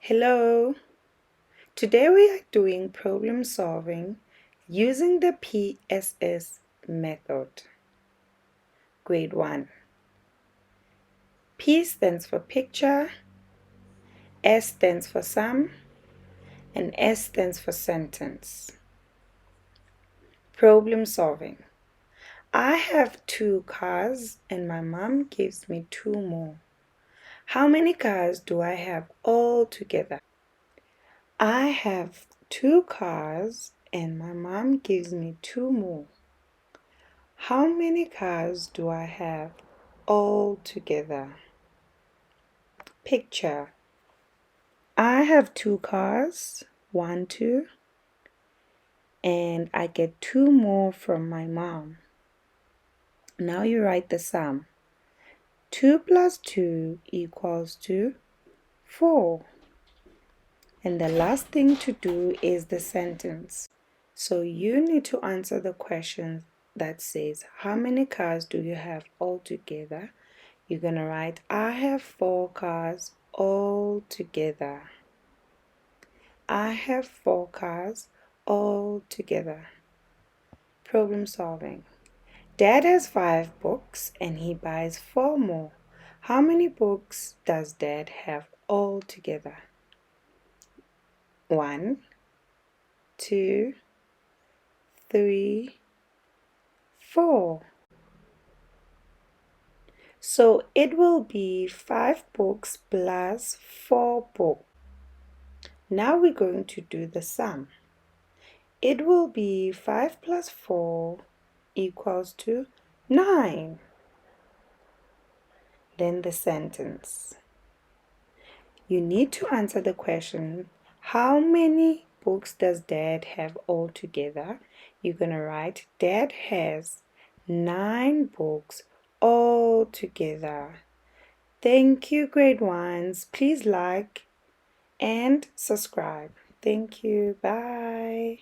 Hello, today we are doing problem solving using the PSS method. Grade 1. P stands for picture, S stands for sum, and S stands for sentence. Problem solving. I have 2 cars and my mom gives me 2 more. How many cars do I have all together? I have 2 cars and my mom gives me 2 more. How many cars do I have all together? Picture. I have 2 cars, 1, 2, and I get 2 more from my mom. Now you write the sum. 2 plus 2 equals to 4. And the last thing to do is the sentence. So you need to answer the question that says, how many cars do you have all together? You're going to write, I have 4 cars all together. I have 4 cars all together. Problem solving. Dad has 5 books and he buys 4 more. How many books does Dad have all together? 1, 2, 3, 4. So it will be 5 books plus 4 books. Now we're going to do the sum. It will be 5 plus 4 equals to 9. Then the sentence. You need to answer the question, how many books does Dad have all together? You're going to write, Dad has 9 books all together. Thank you, grade 1s. Please like and subscribe. Thank you. Bye.